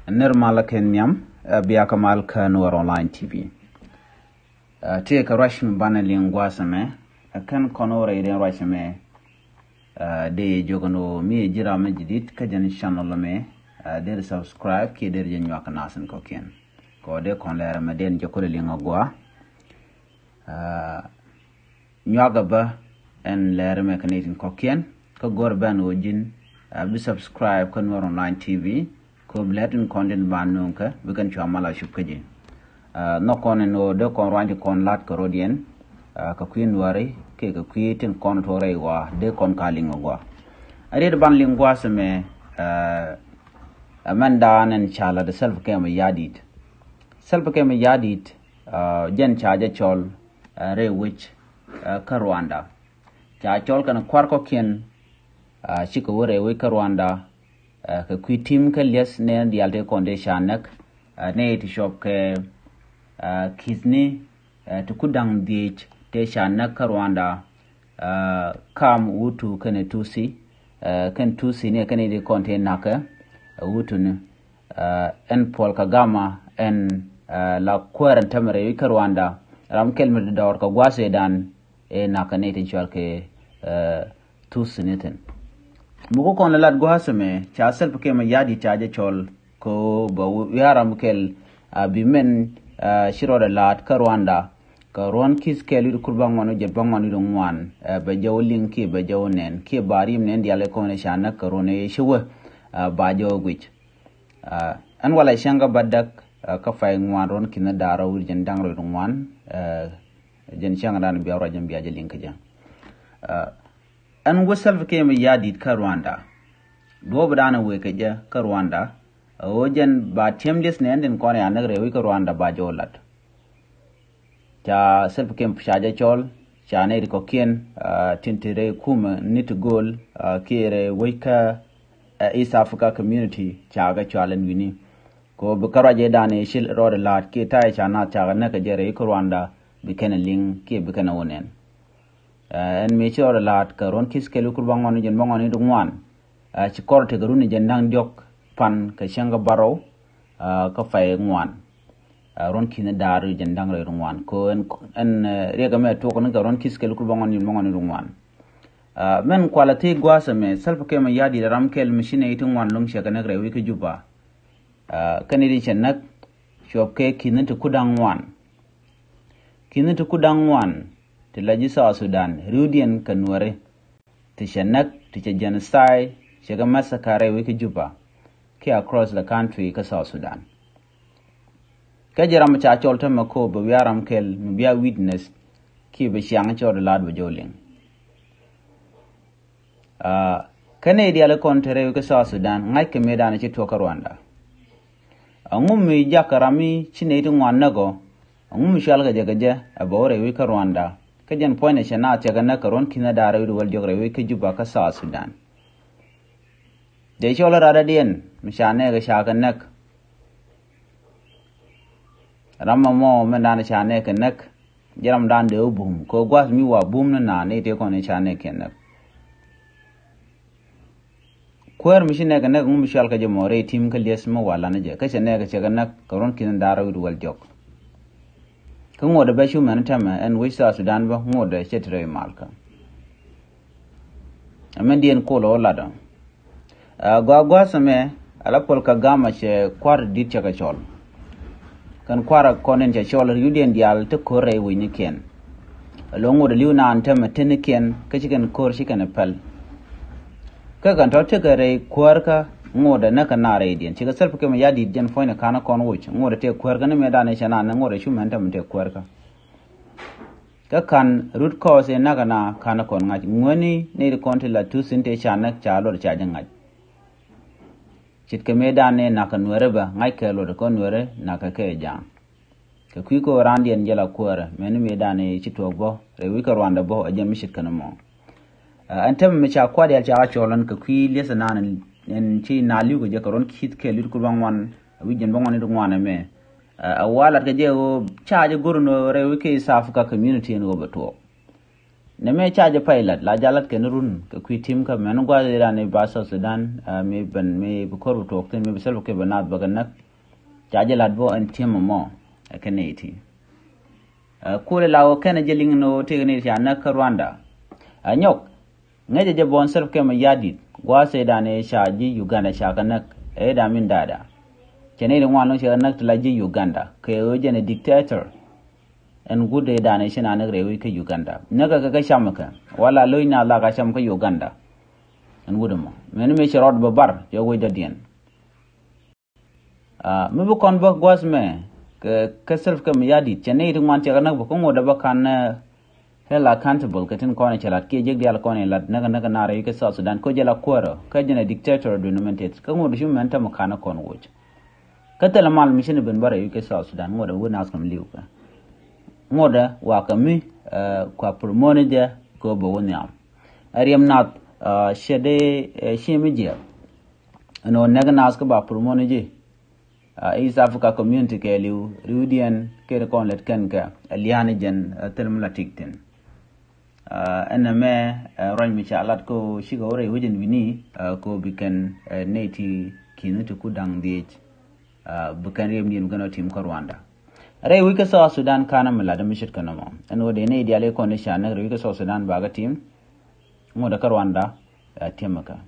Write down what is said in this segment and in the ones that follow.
Nirmala Kenyam, Biakamal Kanur Online TV. Take a rush banner linguasame, a can conore in Rashame, de Jogano, me Jira Majidit, Kajan Shanolame, there subscribe, Kider Yakan and Cocaine. Go de Conler Maden Jokuling Nyagaba and Lair Canadian Cocaine, Kogorban Ujin, be subscribe Kanur Online TV. Latin content ban nunca we can chamala shukaji no con no de con range con lat corodian ka queen wari ke ka queen con tore wa de con kaling wa arid ban lingua me amanda and chala the self came yadit jen charge chol re which karwanda cha chol kan kwarko kien chikore we karwanda ka kui team ka les ne dialte konde shanak ne ti shop ke kizni to kudang dich te shanak karwanda kam wutu kane tusi kan tusi ne kane de konte naka wutu ne en Paul Kagama en la kwaren tamare karwanda ram kelme da or ka gwase dan e naka ne ti shop ke tusi neten Muko kon lat go hasame cha sel pake ma yadi chaje chol ko ba yara mukel bimen shiro da lat karwanda ka ron kis kelu kurbang wanu je bang wanu ngwan ba jawlin ki ba jawnen ki barim nen diale ko ne shana karone shwe ba jawgwich an wala shanga badak ka fay ngwan ron kina dara wurjen dangro ngwan jen shanga dan bi awra jam bi ajelin ka jang an wasal ke mai yadi karwanda do badana we kaje karwanda ojen ba temdes ne anden kone anagre we karwanda ba jolat ja self kem shaje chol chane ko kien tintire kuma nit gol kere weka East Africa community chaga chalen wini ko bukaraje dane shil rod lat ke tai chana chaga na kaje re karwanda bikena ling ke bikena wonen en me chora lat karon kis kelu kurbang wanu jen bangoni dungwan ci korte garuni jen nang diok pan ka shanga baro ka fay ngwan ron kina daru jen dang re ngwan ko en rega me to ko ron kis kelu kurbang wanu jen bangoni dungwan men quality gwasa me self ke me yadi ram kel machine itun wan long shaka na re wi ke juba kanidi chen nak shop ke kinin to kudang wan Tilaji South Sudan, Rudian Kanware, Tishanak, Tichajanasai, Shagamasakare Wiki Juba, Ki across the country ka South Sudan. Kajaram Chacholta Mako, Baviaram Kel, Mubia witness, Ki Bishang Chor the Lad Bajoling. Canadian Lecontere Wiki South Sudan, Mike Medan Chitoka Rwanda. Angumi Jakarami, Chinating one nago, Angumi Shalga Jagaja, Abore Wika Rwanda. Kajan point shana chagana karon kina dara wal jogre ke juba ka South Sudan de chola rada dien mishane ga shaganak ramma mo menana shane kenak jaram dan de bum ko gwas mi wa bum na ne te ko ne shane kenak kwer mishine ga nak mishal ka jamore tim ka lesma wala na je ka shane ga chaganak karon kina dara wal jog Kungo da bashu manatama and wish South Sudan ba ngo da chetre malka. Amendian kolo lada. Gwa same ala Paul Kagama che kwar dit chaka chol. Kan kwara konen che chol yudien dial te kore wini ken. Longo da liuna antama tene ken kachikan kor shikan pel. Kakan to tegare kwarka ngo da naka nare dien chiga self ke yadi jen foina kana kon wuch ngo da te kwarga ne medane chana na ngo da shumenta mte kwarga ka kan root cause naga na kana kon ngati ngoni ne de konti la tu sinte chana chalo da chaja ngati chit ke medane naka nwere ba ngai ke lo da kon nwere naka ke jang ka kwiko randien jela kwara meni medane chitwo bo rewi ka Rwanda bo ajem mishit kana mo antem me cha kwadi al cha cholan ka kwi lesa nan en chi na liu ko je karon kit ke lir kurbang wan wijen bangwan ni ngwana me awala ke je o cha je gurno re wike East Africa community en go bato neme charge pilot la jalat ken run ka kwi tim ka men gwa ira ne ba South Sudan me ban me bukor to okten me bisal ke banat baganak charge lat bo an tim mo kaneti kule lawo kana jeling no tegene ya na Rwanda anyok ngaje je bon self ke me yadit gwa se dane shaji Uganda shakanak da min dada kene de wano shakanak tlaji Uganda ke oje ne dictator en gude dane shina na rewi ke Uganda naga ka shamaka wala loina la ka shamaka Uganda en gude mo men me shirod babar yo we dadien me bu kon ba gwas me ke self ke me yadit kene de wan shakanak bu ko ngoda ba kan hela accountable katin kone chalat ke jeg dial kone lat naga na rewi ke South Sudan ko jela kwaro ka jena dictator do nomentet ka ngodo shum men ta makana kon wuch katala mal mission ben bare yu ke South Sudan ngoda wona askam liuka ngoda wakami kwa promonide ko bo wonyam ariam nat shede shemije no naga nas ko ba promonide East Africa community ke liu rudian ke kon let kan ka aliane jen termla tikten ename roñ mi chalat ko shiga ore wujin wini ko bikan neti kinutu kudang diej bukan rem ni ngano tim ko Rwanda re wi ke South Sudan kana mala da mishit kana mo en wode ne diale ko ne shana re wi ke South Sudan baga tim mo da Rwanda temaka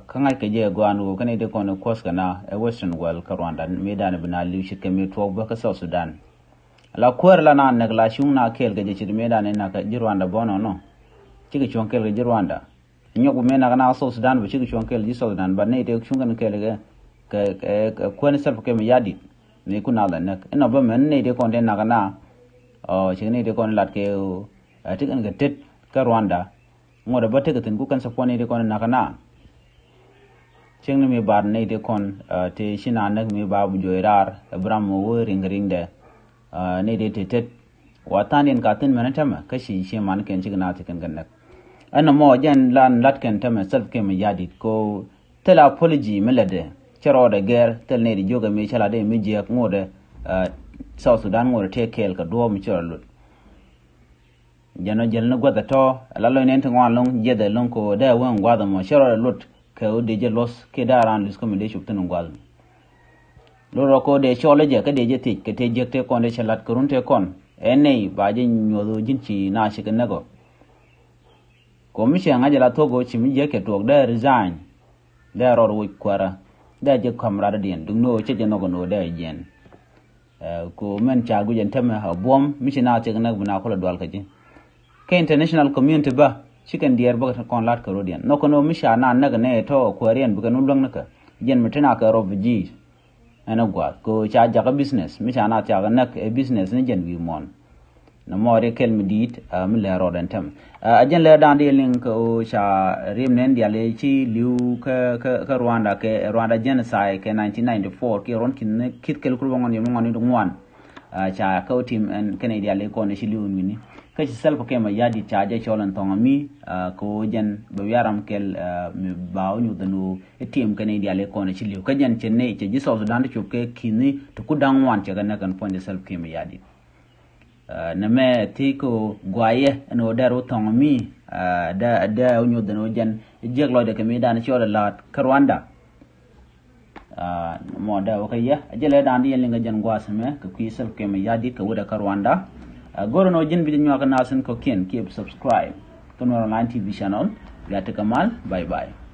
kan ai ke je gwanu kan de ko ne kos kana western world ka Rwanda me da ne bina li shit ke me to ba ka South Sudan la kwar la na nagla shung na kel ga je chid me da ne na ka Rwanda bono no chigi chon kel ga Rwanda nyogu me na kana South Sudan ba chigi chon kel ji South Sudan ba ne de shung kan kel ga ko ne self ke me yadi ne kuna da nak ina ba men ne de kon de na kana chigi ne de kon lat ke atikan ga tet ka Rwanda ngoda ba tegatin ku kan sa pone de kon na kana ching me bar ne de kon te shina nak me ba bu joirar Abraham wo ring de ne de tet watanin katin menatama kashi she man ken chigna tikan gannak ana mo jan lan latken tama self ke me yadi ko tela apology melade chero de ger tel ne di joga me chala de me je ngode South Sudan ngode te kel ka do mi chero lut jano jelno gwada to lalo ne enten wan long jede long ko da wan gwada mo chero lut ka o de je los ke daran lis ko me de shupten ngwal loro ko de chole je ka de je tik ke te je te kon de chalat kurun te kon enei ba je nyodo jinchi na shi kan nago commission ngajala togo chimi je ke tok da resign da ro wi kwara da je kamra dien dung no che je no no da jen ko men cha gu jen teme ha bom mishina te kan na ko la dwal ka je ke international community ba chicken dier ba kon lat ka rodien no ko no misha na naga ne to kwarian bu kan ulong naka jen metena ka ro viji ana gwa ko cha jaga business misha na ta ga nak business ne jen wi mon na more kel midit mi le ro den tem ajen le dan de link o cha rim nen dia le chi liu ka Rwanda ke Rwanda genocide ke 1994 ke ron kin kit kel ku ngon yum ngon ngwan cha ka team en Canada le ko ne chi liu ni ka chi self ke ma yadi cha je cholan tonga mi ko jen be yaram kel mi baw nyu danu team Canada le ko ne chi liu ka jen chenne che ji so dan de chup ke kini to ku dang wan che ga na kan point self ke ma yadi na me tiko gwaye no daro tongi da onyo dano jan jeglo de kemi dan chola lat Rwanda mo da wakaya ajele dan di linga jan gwasme ko kisel kemi yadi ko da Rwanda goro no jin bi nyo ka nasen ko ken keep subscribe to no online TV channel gata kamal bye bye.